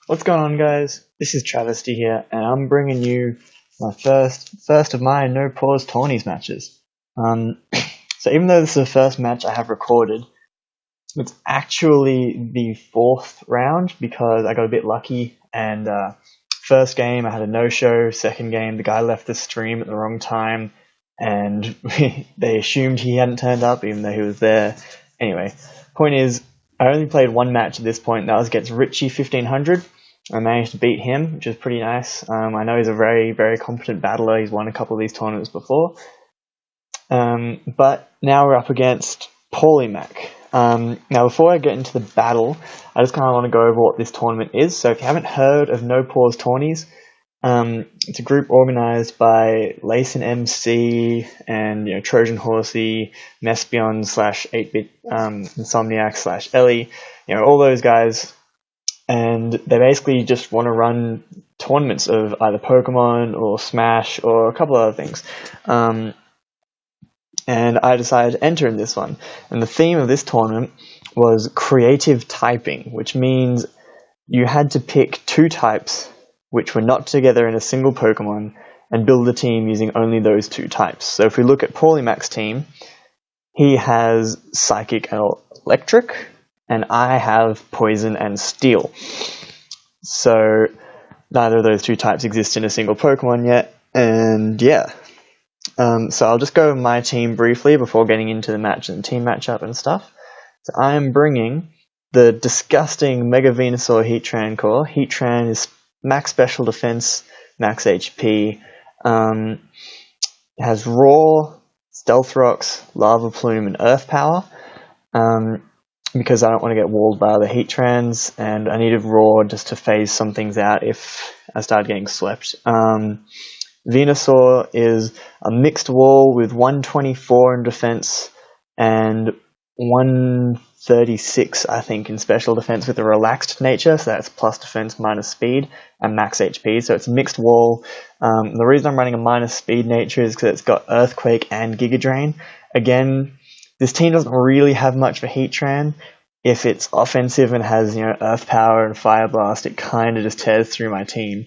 What's going on, guys? This is Travesty here, and I'm bringing you my first of my No Pause Tourneys matches. So even though this is the first match I have recorded, it's actually the fourth round because I got a bit lucky. And first game I had a no-show. Second game, the guy left the stream at the wrong time, and they assumed he hadn't turned up even though he was there. Anyway, point is, I only played one match at this point. That was against Richie 1500. I managed to beat him, which is pretty nice. I know he's a very, very competent battler. He's won a couple of these tournaments before. But now we're up against PaullyMac. Now, before I get into the battle, I just kind of want to go over what this tournament is. So if you haven't heard of NoPauseTourneys, it's a group organized by Layson MC and Trojan Horsey, Mespion / 8-bit Insomniac / Ellie, all those guys. And they basically just want to run tournaments of either Pokemon or Smash or a couple of other things. And I decided to enter in this one. And the theme of this tournament was creative typing, which means you had to pick two types which were not together in a single Pokemon and build a team using only those two types. So if we look at PaullyMac's team, he has Psychic and Electric, and I have Poison and Steel. So neither of those two types exist in a single Pokemon yet, and yeah. So I'll just go over my team briefly before getting into the match and team matchup and stuff. So I am bringing the disgusting Mega Venusaur Heatran core. Heatran is max special defense, max HP. It has Roar, Stealth Rocks, Lava Plume, and Earth Power. Because I don't want to get walled by other Heatrans, and I needed Roar just to phase some things out if I started getting swept. Venusaur is a mixed wall with 124 in defense and 136, I think, in special defense with a relaxed nature, so that's plus defense minus speed and max HP, so it's a mixed wall. The reason I'm running a minus speed nature is because it's got Earthquake and Giga Drain. Again, this team doesn't really have much for Heatran. If it's offensive and has, Earth Power and Fire Blast, it kind of just tears through my team.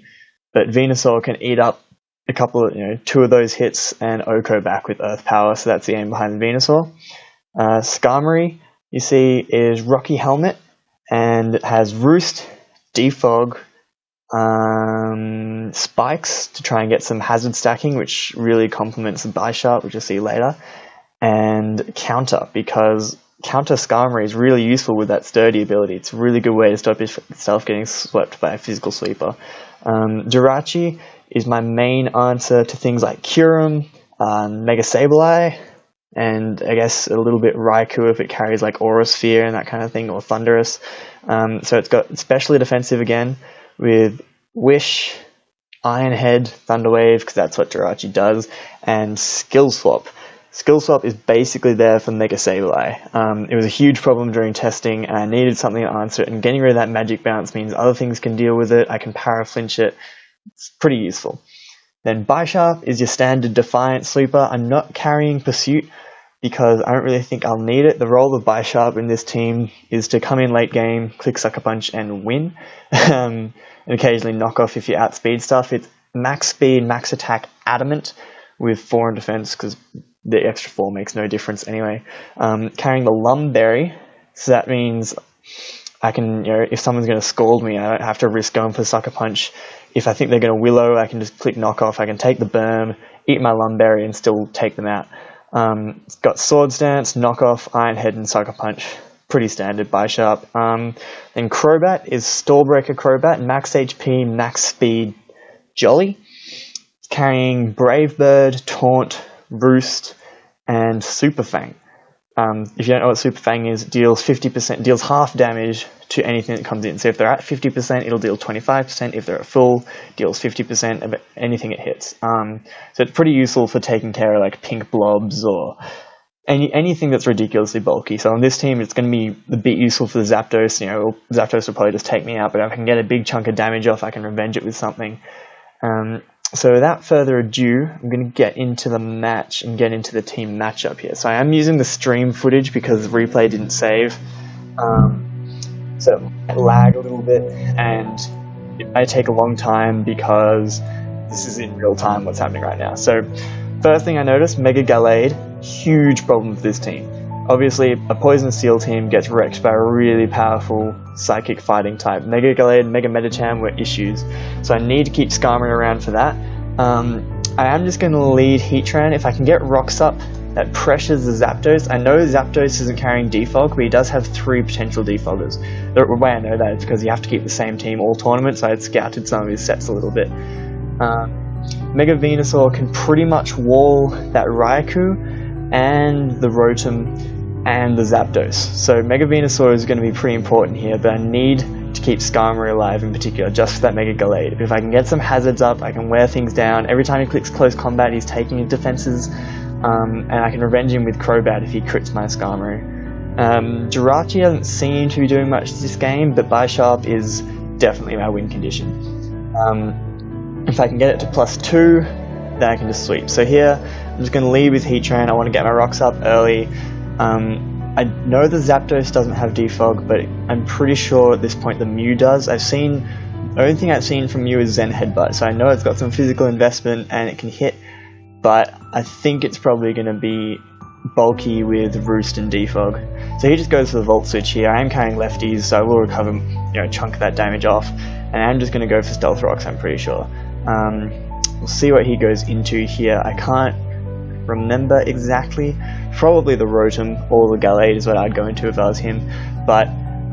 But Venusaur can eat up a couple of, two of those hits and Oko back with Earth Power, so that's the aim behind Venusaur. Skarmory, you see, is Rocky Helmet, and it has Roost, Defog, Spikes to try and get some hazard stacking, which really complements the Bisharp, which you'll see later. And Counter, because Counter Skarmory is really useful with that Sturdy ability. It's a really good way to stop yourself getting swept by a physical sweeper. Jirachi is my main answer to things like Kyurem, Mega Sableye, and I guess a little bit Raikou if it carries like Aura Sphere and that kind of thing, or Thunderous. So it's got especially defensive again with Wish, Iron Head, Thunder Wave, because that's what Jirachi does, and Skill Swap. Skill Swap is basically there for Mega Sableye. It was a huge problem during testing, and I needed something to answer it, and getting rid of that Magic Bounce means other things can deal with it. I can Para Flinch it. It's pretty useful. Then Bisharp is your standard Defiant sweeper. I'm not carrying Pursuit because I don't really think I'll need it. The role of Bisharp in this team is to come in late game, click Sucker Punch, and win. And occasionally knock off if you outspeed stuff. It's max speed, max attack, Adamant with 4 in defense because the extra 4 makes no difference anyway. Carrying the Lumberry, so that means I can, if someone's going to scald me, I don't have to risk going for Sucker Punch. If I think they're going to Willow, I can just click Knock Off. I can take the Berm, eat my Lumberry, and still take them out. It's got Sword Stance, Knock Off, Iron Head, and Sucker Punch. Pretty standard Bisharp. Then Crobat is Stallbreaker Crobat, max HP, max speed, Jolly. Carrying Brave Bird, Taunt, Roost, and Super Fang. If you don't know what Super Fang is, it deals 50%, deals half damage to anything that comes in. So if they're at 50%, it'll deal 25%. If they're at full, deals 50% of anything it hits. So it's pretty useful for taking care of like pink blobs or anything that's ridiculously bulky. So on this team, it's going to be a bit useful for the Zapdos. Zapdos will probably just take me out, but if I can get a big chunk of damage off, I can revenge it with something. So without further ado, I'm going to get into the match and get into the team matchup here. So I am using the stream footage because the replay didn't save. So it lagged a little bit, and it may take a long time because this is in real time what's happening right now. So first thing I noticed, Mega Gallade, huge problem for this team. Obviously, a Poison Steel team gets wrecked by a really powerful Psychic Fighting type. Mega Gallade and Mega Medicham were issues, so I need to keep Skarmory around for that. I am just going to lead Heatran. If I can get Rocks up, that pressures the Zapdos. I know Zapdos isn't carrying Defog, but he does have 3 potential Defoggers. The way I know that is because you have to keep the same team all tournaments, so I had scouted some of his sets a little bit. Mega Venusaur can pretty much wall that Raikou and the Rotom and the Zapdos. So Mega Venusaur is going to be pretty important here, but I need to keep Skarmory alive in particular, just for that Mega Gallade. If I can get some hazards up, I can wear things down. Every time he clicks Close Combat, he's taking his defenses, and I can revenge him with Crobat if he crits my Skarmory. Jirachi doesn't seem to be doing much this game, but Bisharp is definitely my win condition. If I can get it to +2, then I can just sweep. So here, I'm just going to lead with Heatran. I want to get my rocks up early. I know the Zapdos doesn't have Defog, but I'm pretty sure at this point the Mew does. The only thing I've seen from Mew is Zen Headbutt, so I know it's got some physical investment and it can hit, but I think it's probably going to be bulky with Roost and Defog. So he just goes for the Volt Switch here. I am carrying lefties, so I will recover, a chunk of that damage off, and I'm just going to go for Stealth Rocks, I'm pretty sure. We'll see what he goes into here. I can't remember exactly. Probably the Rotom or the Gallade is what I'd go into if I was him, but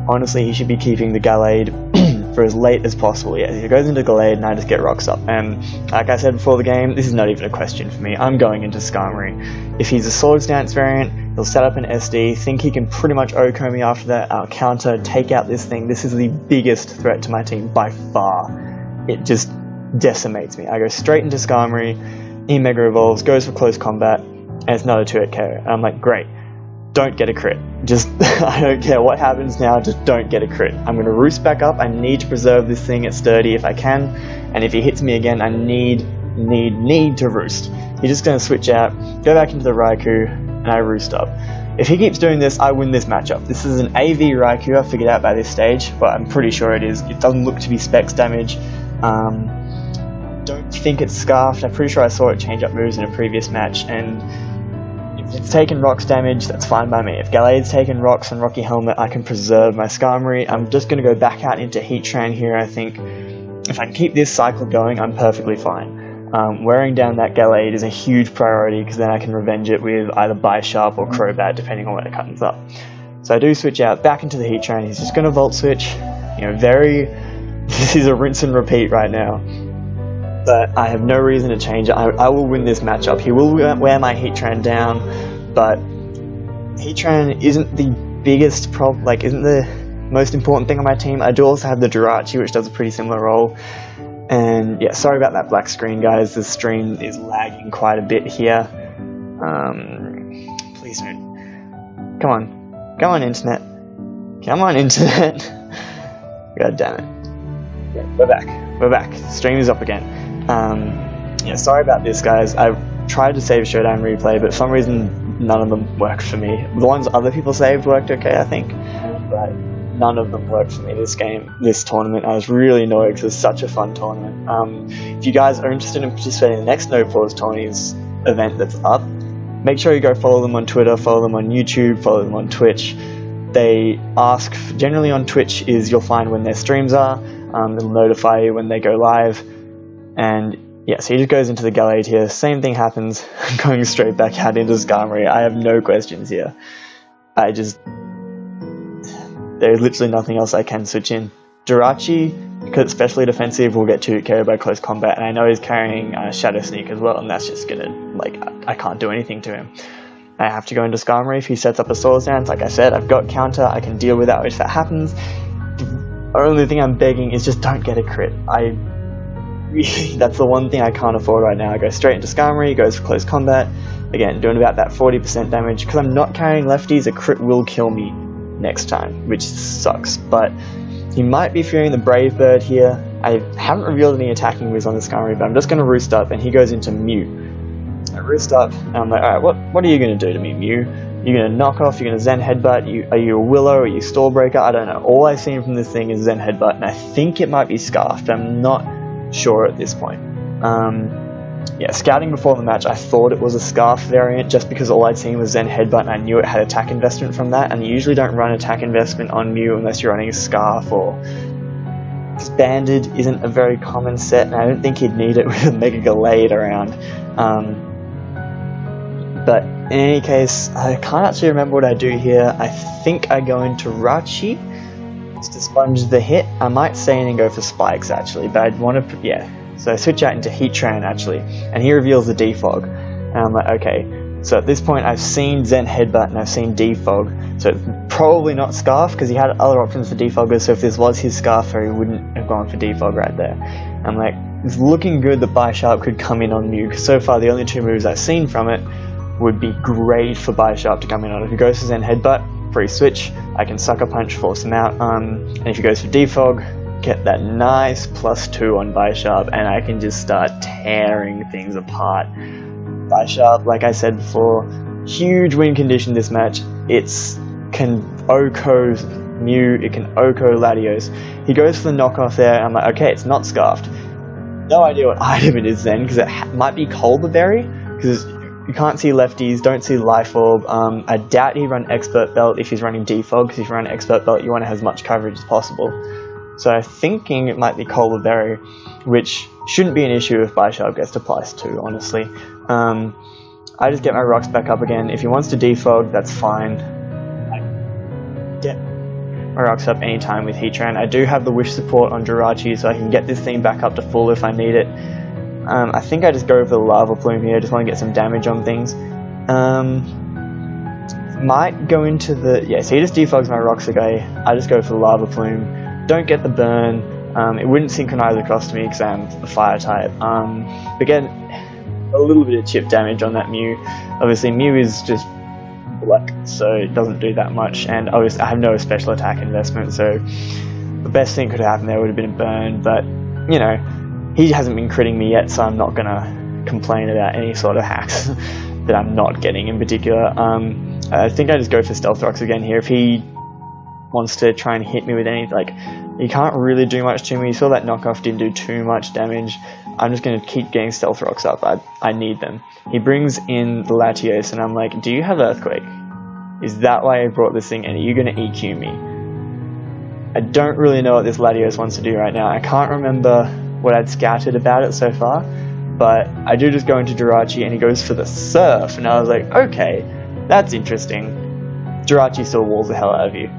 honestly he should be keeping the Gallade for as late as possible. Yeah, he goes into Gallade and I just get rocks up, and like I said before the game, this is not even a question for me. I'm going into Skarmory. If he's a Swords Dance variant, he'll set up an SD, think he can pretty much OHKO me after that, I'll counter, take out this thing. This is the biggest threat to my team by far. It just decimates me. I go straight into Skarmory, he Mega Evolves, goes for Close Combat, and it's another 2-hit KO. And I'm like, great, don't get a crit. Just, I don't care what happens now, just don't get a crit. I'm going to Roost back up, I need to preserve this thing at sturdy if I can, and if he hits me again, I need to Roost. He's just going to switch out, go back into the Raikou, and I Roost up. If he keeps doing this, I win this matchup. This is an AV Raikou, I figured out by this stage, but I'm pretty sure it is. It doesn't look to be Specs damage. Don't think it's Scarfed. I'm pretty sure I saw it change up moves in a previous match, and if it's taken Rocks damage, that's fine by me. If Gallade's taken Rocks and Rocky Helmet, I can preserve my Skarmory. I'm just going to go back out into Heatran here, I think. If I can keep this cycle going, I'm perfectly fine. Wearing down that Gallade is a huge priority, because then I can revenge it with either Bisharp or Crobat, depending on when it comes up. So I do switch out back into the Heatran. He's just going to Volt Switch. This is a rinse and repeat right now, but I have no reason to change it. I will win this matchup. He will wear my Heatran down, but Heatran isn't the biggest problem, isn't the most important thing on my team. I do also have the Jirachi, which does a pretty similar role. And yeah, sorry about that black screen, guys. The stream is lagging quite a bit here. Please don't. Come on, internet. Come on, internet. God damn it. Yeah, we're back. The stream is up again. Sorry about this, guys. I tried to save Showdown Replay, but for some reason none of them worked for me. The ones other people saved worked okay, I think, but none of them worked for me this tournament. I was really annoyed because it was such a fun tournament. If you guys are interested in participating in the next NoPauseTourneys event that's up, make sure you go follow them on Twitter, follow them on YouTube, follow them on Twitch. They ask, generally on Twitch you'll find when their streams are. They'll notify you when they go live, and yeah, so he just goes into the Gallade here. Same thing happens. I'm going straight back out into Skarmory. I have no questions here. There's literally nothing else I can switch in. Jirachi, because it's specially defensive, will get 2-hit KO by Close Combat, and I know he's carrying Shadow Sneak as well, and that's just gonna, I can't do anything to him. I have to go into Skarmory if he sets up a Swords Dance. Like I said, I've got counter, I can deal with that if that happens. The only thing I'm begging is just don't get a crit. That's the one thing I can't afford right now. I go straight into Skarmory, goes for Close Combat. Again, doing about that 40% damage. Because I'm not carrying lefties, a crit will kill me next time, which sucks. But he might be fearing the Brave Bird here. I haven't revealed any attacking moves on the Skarmory, but I'm just going to Roost up, and he goes into Mew. I Roost up, and I'm like, alright, what are you going to do to me, Mew? You're going to knock off, you're going to Zen Headbutt, are you a Willow, are you Stall Breaker? I don't know. All I've seen from this thing is Zen Headbutt, and I think it might be Scarf, but I'm not sure at this point. Yeah, scouting before the match, I thought it was a Scarf variant just because all I'd seen was Zen Headbutt and I knew it had attack investment from that, and you usually don't run attack investment on Mew unless you're running a Scarf, or Banded isn't a very common set, and I don't think you'd need it with a Mega Gallade around. But in any case, I can't actually remember what I do here. I think I go into Rachi just to sponge the hit. I might stay in and go for Spikes actually, but I'd want to, yeah. So I switch out into Heatran actually, and he reveals the Defog. And I'm like, okay, so at this point I've seen Zen Headbutt and I've seen Defog, so it's probably not Scarf because he had other options for Defogger, so if this was his Scarf, he wouldn't have gone for Defog right there. I'm like, it's looking good that Bisharp could come in on Mew, because so far the only two moves I've seen from it would be great for Bisharp to come in on. If he goes for Zen Headbutt, free switch, I can Sucker Punch, force him out, and if he goes for Defog, get that nice +2 on Bisharp, and I can just start tearing things apart. Bisharp, like I said before, huge win condition this match. It's can OHKO Mew, it can OHKO Latios. He goes for the knockoff there, and I'm like, okay, it's not Scarfed. No idea what item it is then, because it might be Colbur Berry, because you can't see lefties, don't see Life Orb. I doubt he'd run Expert Belt if he's running Defog, because if you run Expert Belt, you want to have as much coverage as possible. So I'm thinking it might be Colbur Berry, which shouldn't be an issue if Bisharp gets to +2, honestly. I just get my rocks back up again. If he wants to Defog, that's fine. I get my rocks up anytime with Heatran. I do have the Wish support on Jirachi, so I can get this thing back up to full if I need it. I think I just go for the Lava Plume here, just want to get some damage on things. Might go into the... yeah, so he just defogs my rocks away. I just go for the Lava Plume. Don't get the burn. It wouldn't synchronize across to me because I'm a fire type. But get a little bit of chip damage on that Mew. Obviously Mew is just black, so it doesn't do that much, and obviously I have no special attack investment, so the best thing could happen there would have been a burn, but you know, he hasn't been critting me yet, so I'm not gonna complain about any sort of hacks that I'm not getting in particular. I think I just go for Stealth Rocks again here. If he wants to try and hit me with any, like, he can't really do much to me. You saw that knockoff didn't do too much damage. I'm just going to keep getting Stealth Rocks up. I need them. He brings in the Latios, and I'm like, do you have Earthquake? Is that why I brought this thing, and are you going to EQ me? I don't really know what this Latios wants to do right now. I can't remember what I'd scouted about it so far, but I do just go into Jirachi, and he goes for the Surf, and I was like, okay, that's interesting. Jirachi still walls the hell out of you.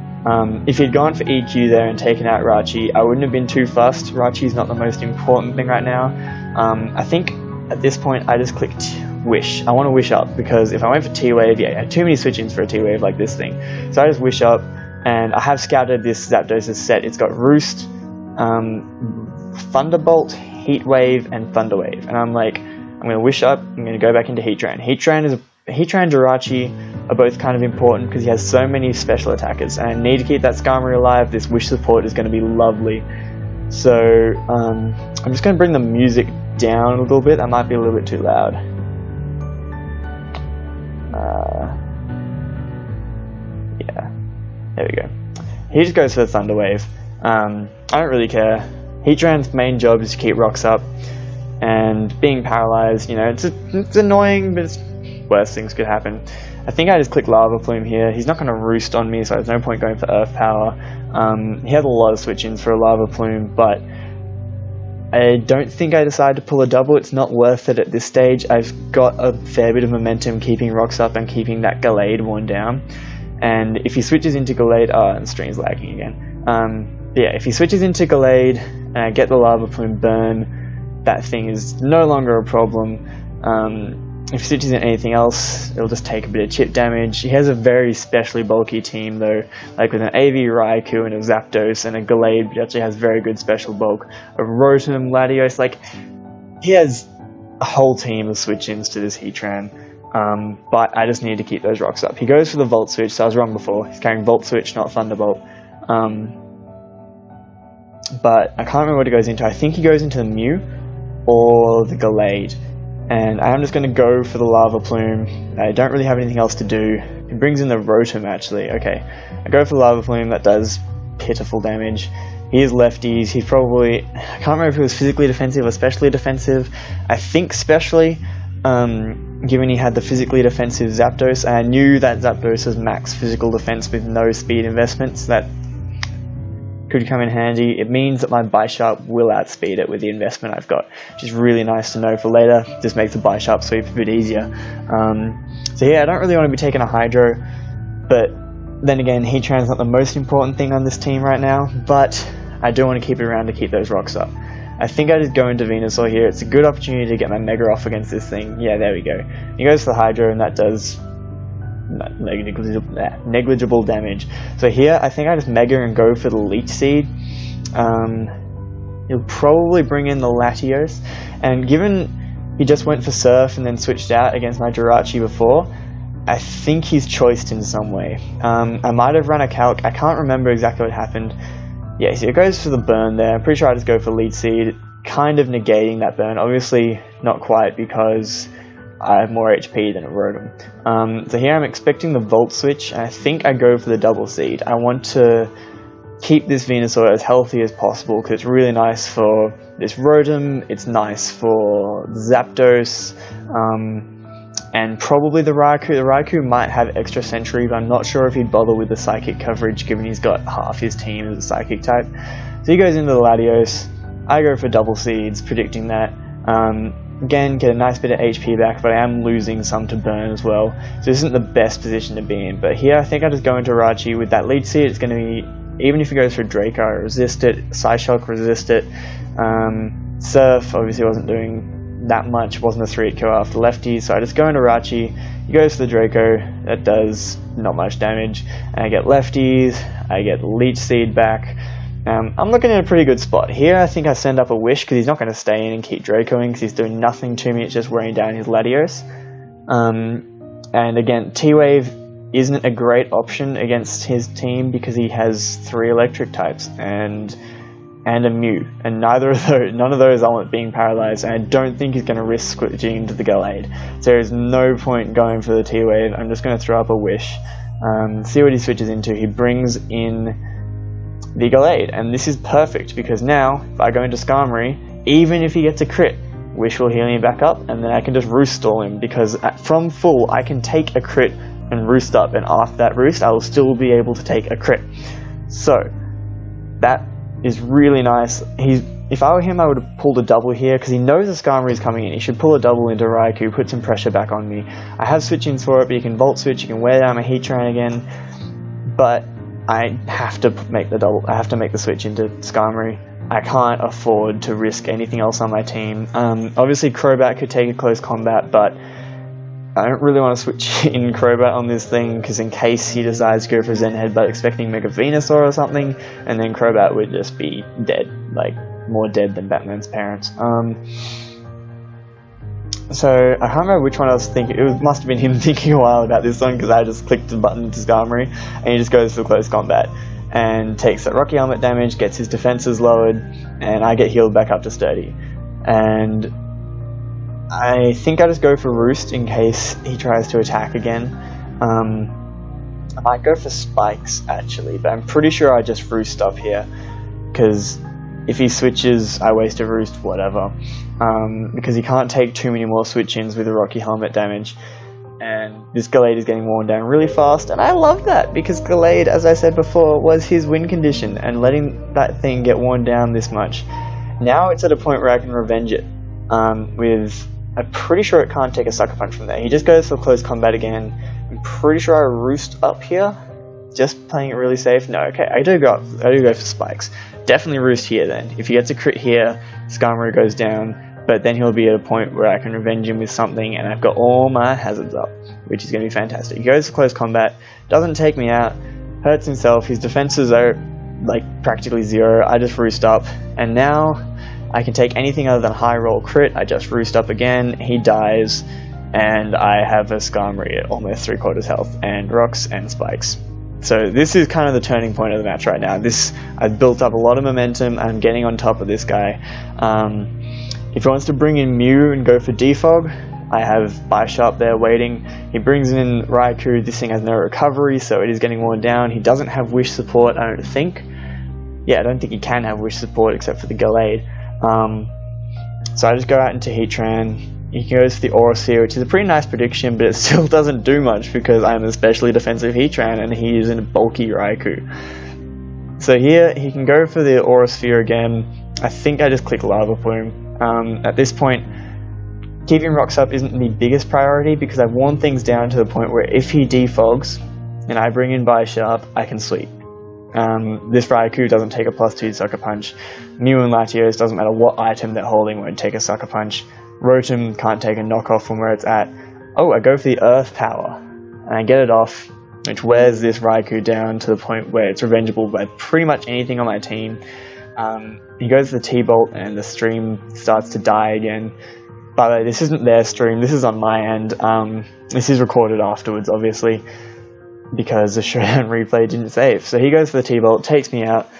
If he'd gone for EQ there and taken out Rachi, I wouldn't have been too fussed. Rachi's not the most important thing right now. I think at this point I just clicked Wish. I want to Wish up, because if I went for T-Wave, yeah, I had too many switch-ins for a T-Wave like this thing. So I just Wish up, and I have scouted this Zapdos set. It's got Roost, Thunderbolt, Heat Wave, and Thunder Wave. And I'm like, I'm going to Wish up, I'm going to go back into Heatran. Heatran and Jirachi are both kind of important because he has so many special attackers, and I need to keep that Skarmory alive. This Wish support is going to be lovely. So I'm just going to bring the music down a little bit. That might be a little bit too loud. Yeah, there we go. He just goes for the Thunder Wave. I don't really care. Heatran's main job is to keep rocks up, and being paralyzed, you know, it's annoying, but it's worse things could happen. I think I just click Lava Plume here. He's not going to Roost on me, so there's no point going for Earth Power. He has a lot of switch-ins for a Lava Plume, but I don't think I decided to pull a double. It's not worth it at this stage. I've got a fair bit of momentum keeping rocks up and keeping that Gallade worn down. And if he switches into Gallade... oh, and the stream's lagging again. Yeah, if he switches into Gallade and I get the Lava Plume burn, that thing is no longer a problem. If he switches in anything else, it'll just take a bit of chip damage. He has a very specially bulky team though, like with an AV Raikou and a Zapdos and a Gallade, which actually has very good special bulk. A Rotom, Latios, like, he has a whole team of switch-ins to this Heatran, but I just need to keep those rocks up. He goes for the Volt Switch, so I was wrong before. He's carrying Volt Switch, not Thunderbolt. But I can't remember what he goes into. I think he goes into the Mew or the Gallade. And I am just going to go for the Lava Plume. I don't really have anything else to do. It brings in the Rotom, actually. Okay, I go for the Lava Plume. That does pitiful damage. He is lefties. He's probably... I can't remember if he was physically defensive or specially defensive. I think specially, given he had the physically defensive Zapdos. And I knew that Zapdos has max physical defense with no speed investments. That could come in handy. It means that my Bisharp will outspeed it with the investment I've got, which is really nice to know for later. Just makes the Bisharp sweep a bit easier. So yeah, I don't really want to be taking a Hydro, but then again, Heatran's not the most important thing on this team right now, but I do want to keep it around to keep those rocks up. I think I just go into Venusaur here. It's a good opportunity to get my Mega off against this thing. Yeah, there we go. He goes for the Hydro, and that does negligible damage. So here, I think I just Mega and go for the Leech Seed. He'll probably bring in the Latios, and given he just went for Surf and then switched out against my Jirachi before, I think he's choiced in some way. I might have run a calc. I can't remember exactly what happened. Yeah, so it goes for the burn there. I'm pretty sure I just go for Leech Seed, kind of negating that burn. Obviously, not quite, because I have more HP than a Rotom. So here I'm expecting the Volt Switch, and I think I go for the Double Seed. I want to keep this Venusaur as healthy as possible, because it's really nice for this Rotom, it's nice for Zapdos, and probably the Raikou. The Raikou might have extra Sentry, but I'm not sure if he'd bother with the Psychic coverage, given he's got half his team as a Psychic type. So he goes into the Latios. I go for Double Seeds, predicting that. Again, get a nice bit of HP back, but I am losing some to burn as well. So this isn't the best position to be in. But here, I think I just go into Rachi with that Leech Seed. It's going to be, even if he goes for Draco, I resist it. Psyshock, resist it. Surf, obviously wasn't doing that much. Wasn't a 3-hit kill after lefty. So I just go into Rachi. He goes for the Draco. That does not much damage. And I get lefties. I get Leech Seed back. I'm looking at a pretty good spot. Here I think I send up a Wish, because he's not going to stay in and keep Dracoing, because he's doing nothing to me, it's just wearing down his Latios. And again, T-Wave isn't a great option against his team, because he has 3 electric types and a Mew, and none of those I want being paralyzed, and I don't think he's going to risk switching into the Gallade. So there's no point going for the T-Wave. I'm just going to throw up a Wish, see what he switches into. He brings in the Gallade, and this is perfect, because now if I go into Skarmory, even if he gets a crit, Wish will heal me back up, and then I can just Roost stall him, because from full I can take a crit and Roost up, and after that Roost I will still be able to take a crit. So that is really nice. If I were him, I would have pulled a double here, because he knows the Skarmory is coming in. He should pull a double into Raikou, put some pressure back on me. I have switch-ins for it, but you can Volt Switch, you can wear down my Heatran again, but I have to make the double. I have to make the switch into Skarmory. I can't afford to risk anything else on my team. Obviously, Crobat could take a close combat, but I don't really want to switch in Crobat on this thing, because in case he decides to go for Zen Headbutt expecting Mega Venusaur or something, and then Crobat would just be dead, like more dead than Batman's parents. So I can't remember which one I was thinking. It must have been him thinking a while about this one, because I just clicked the button to Skarmory, and he just goes for close combat and takes that Rocky Helmet damage, gets his defenses lowered, and I get healed back up to Sturdy. And I think I just go for Roost in case he tries to attack again. I might go for Spikes actually, but I'm pretty sure I just Roost up here, because if he switches, I waste a Roost, whatever. Because he can't take too many more switch-ins with the Rocky Helmet damage. And this Gallade is getting worn down really fast, and I love that, because Gallade, as I said before, was his win condition, and letting that thing get worn down this much. Now it's at a point where I can revenge it. I'm pretty sure it can't take a Sucker Punch from there. He just goes for close combat again. I'm pretty sure I Roost up here. Just playing it really safe. No, okay, I do go for Spikes. Definitely Roost here then. If he gets a crit here, Skarmory goes down, but then he'll be at a point where I can revenge him with something, and I've got all my hazards up, which is going to be fantastic. He goes for close combat, doesn't take me out, hurts himself, his defenses are like practically 0, I just Roost up, and now I can take anything other than high roll crit. I just Roost up again, he dies, and I have a Skarmory at almost 3/4 health, and Rocks and Spikes. So this is kind of the turning point of the match right now. I've built up a lot of momentum, I'm getting on top of this guy. If he wants to bring in Mew and go for defog, I have Bisharp there waiting. He brings in Raikou. This thing has no recovery, so it is getting worn down. He doesn't have Wish support, I don't think. Yeah, I don't think he can have Wish support except for the Gallade. So I just go out into Heatran. He goes for the Aura Sphere, which is a pretty nice prediction, but it still doesn't do much because I'm a specially defensive Heatran and he is in a bulky Raikou. So here, he can go for the Aura Sphere again. I think I just click Lava Plume. At this point, keeping rocks up isn't the biggest priority because I've worn things down to the point where if he defogs and I bring in Bisharp, I can sweep. This Raikou doesn't take a +2 Sucker Punch. Mew and Latios, doesn't matter what item they're holding, won't take a Sucker Punch. Rotom can't take a knockoff from where it's at. Oh, I go for the Earth Power, and I get it off, which wears this Raikou down to the point where it's revengeable by pretty much anything on my team. He goes for the T-Bolt, and the stream starts to die again. By the way, this isn't their stream, this is on my end. This is recorded afterwards, obviously, because the showdown replay didn't save. So he goes for the T-Bolt, takes me out,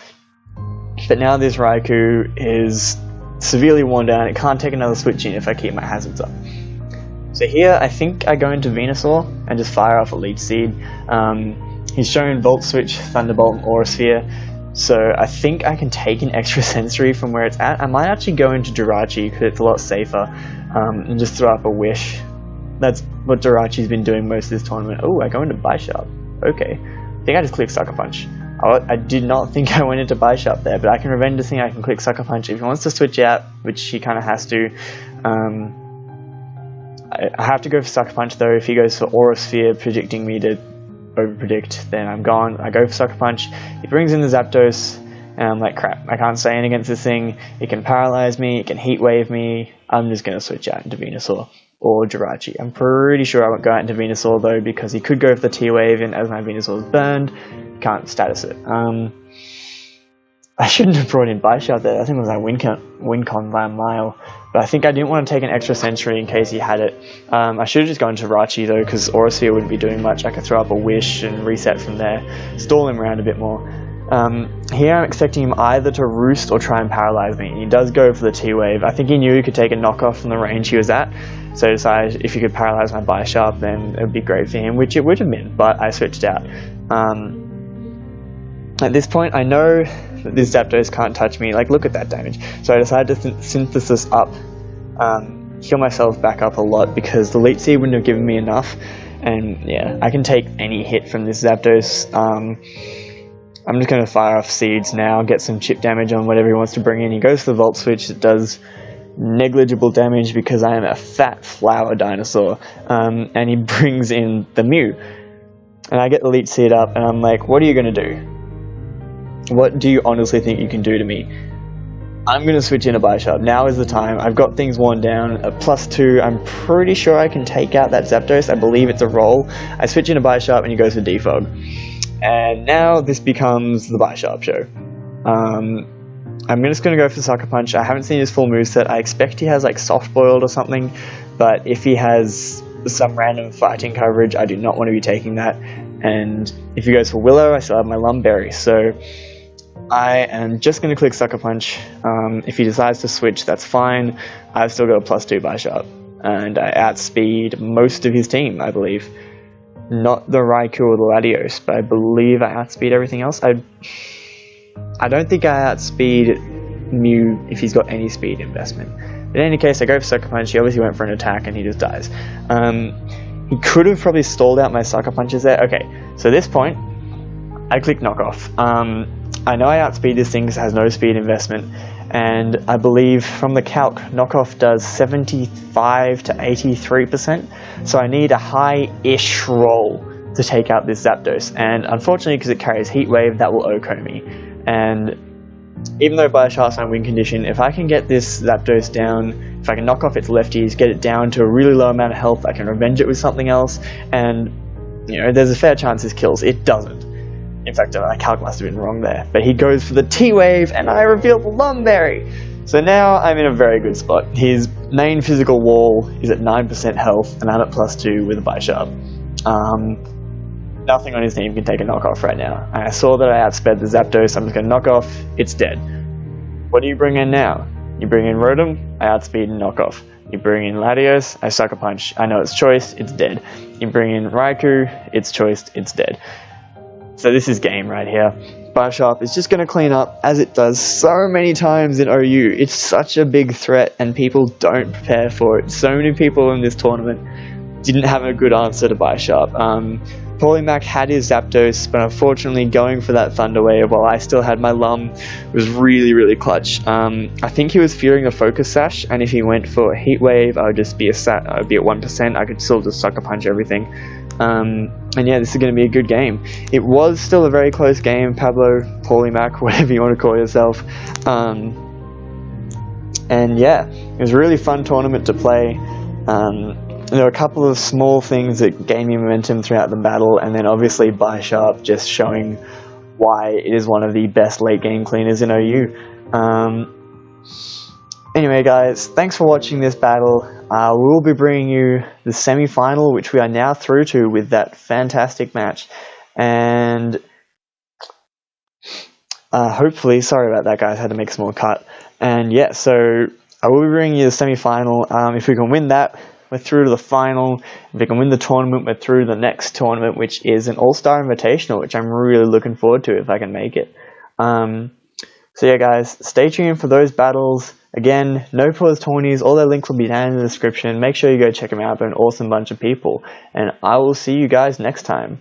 but now this Raikou is severely worn down. It can't take another switch in if I keep my hazards up. So here I think I go into Venusaur and just fire off a Leech Seed. He's shown Volt Switch, Thunderbolt, and Aura Sphere, so I think I can take an extra sensory from where it's at. I might actually go into Jirachi because it's a lot safer, and just throw up a Wish. That's what Jirachi's been doing most of this tournament. Oh, I go into Bisharp. Okay, I think I just click Sucker Punch. I did not think I went into Bisharp there, but I can revenge this thing. I can click Sucker Punch if he wants to switch out, which he kind of has to. I have to go for Sucker Punch though. If he goes for Aura Sphere, predicting me to over-predict, then I'm gone. I go for Sucker Punch. He brings in the Zapdos, and I'm like, crap, I can't stand against this thing. It can paralyze me, it can Heat Wave me. I'm just going to switch out into Venusaur or Jirachi. I'm pretty sure I won't go out into Venusaur though, because he could go for the T-Wave, and as my Venusaur is burned, can't status it. I shouldn't have brought in Bisharp there. I think it was like Wincon by a mile. But I think I didn't want to take an extra sensory in case he had it. I should have just gone to Rachi though, because Aura Sphere wouldn't be doing much. I could throw up a Wish and reset from there, stall him around a bit more. Here I'm expecting him either to Roost or try and paralyze me. And he does go for the T-Wave. I think he knew he could take a knockoff from the range he was at. So I decided if he could paralyze my Bisharp, then it would be great for him, which it would have been, but I switched out. At this point, I know that this Zapdos can't touch me. Like, look at that damage. So I decided to Synthesis up, heal myself back up a lot, because the Leech Seed wouldn't have given me enough. And yeah, I can take any hit from this Zapdos. I'm just going to fire off Seeds now, get some chip damage on whatever he wants to bring in. He goes for the Volt Switch. It does negligible damage because I am a fat flower dinosaur. And he brings in the Mew. And I get the Leech Seed up, and I'm like, what are you going to do? What do you honestly think you can do to me? I'm going to switch in a Bisharp. Now is the time. I've got things worn down. A +2. I'm pretty sure I can take out that Zapdos. I believe it's a roll. I switch in a Bisharp and he goes for Defog. And now this becomes the Bisharp show. I'm just going to go for Sucker Punch. I haven't seen his full moveset. I expect he has like Soft Boiled or something. But if he has some random fighting coverage, I do not want to be taking that. And if he goes for Willow, I still have my Lumberry. So I am just going to click Sucker Punch. If he decides to switch, that's fine. I've still got a +2 Bisharp. And I outspeed most of his team, I believe. Not the Raikou or the Latios, but I believe I outspeed everything else. I don't think I outspeed Mew if he's got any speed investment. But in any case, I go for Sucker Punch. He obviously went for an attack and he just dies. He could have probably stalled out my Sucker Punches there. Okay, so at this point, I click Knockoff. I know I outspeed this thing because it has no speed investment, and I believe from the calc, Knockoff does 75 to 83%, so I need a high-ish roll to take out this Zapdos, and unfortunately because it carries Heat Wave, that will OHKO me. And even though Bisharp's my win condition, if I can get this Zapdos down, if I can knock off its lefties, get it down to a really low amount of health, I can revenge it with something else, and you know, there's a fair chance this kills. It doesn't. In fact, my calc must have been wrong there. But he goes for the T-Wave, and I reveal the Lumberry! So now I'm in a very good spot. His main physical wall is at 9% health, and I'm at +2 with a Bisharp. Nothing on his team can take a knockoff right now. I saw that I outsped the Zapdos, I'm just going to knock off, it's dead. What do you bring in now? You bring in Rotom, I outspeed and knock off. You bring in Latios, I sucker punch. I know it's choice, it's dead. You bring in Raikou, it's choice, it's dead. So this is game right here. Bisharp is just going to clean up, as it does so many times in OU. It's such a big threat, and people don't prepare for it. So many people in this tournament didn't have a good answer to Bisharp. PaullyMac had his Zapdos, but unfortunately going for that Thunder Wave while I still had my Lum was really, really clutch. I think he was fearing a Focus Sash, and if he went for a Heat Wave, I would just be I would be at 1%. I could still just sucker punch everything. And yeah, this is going to be a good game. It was still a very close game, Pablo, PaullyMac, whatever you want to call yourself. And yeah, it was a really fun tournament to play. There were a couple of small things that gained me momentum throughout the battle, and then obviously Bisharp just showing why it is one of the best late game cleaners in OU. Anyway guys, thanks for watching this battle. We'll be bringing you the semi-final, which we are now through to with that fantastic match. And hopefully, sorry about that guys, I had to make a small cut. And yeah, so I will be bringing you the semi-final. If we can win that, we're through to the final. If we can win the tournament, we're through to the next tournament, which is an All-Star Invitational, which I'm really looking forward to if I can make it. So yeah guys, stay tuned for those battles. Again, NoPauseTourneys, all their links will be down in the description. Make sure you go check them out. They're an awesome bunch of people. And I will see you guys next time.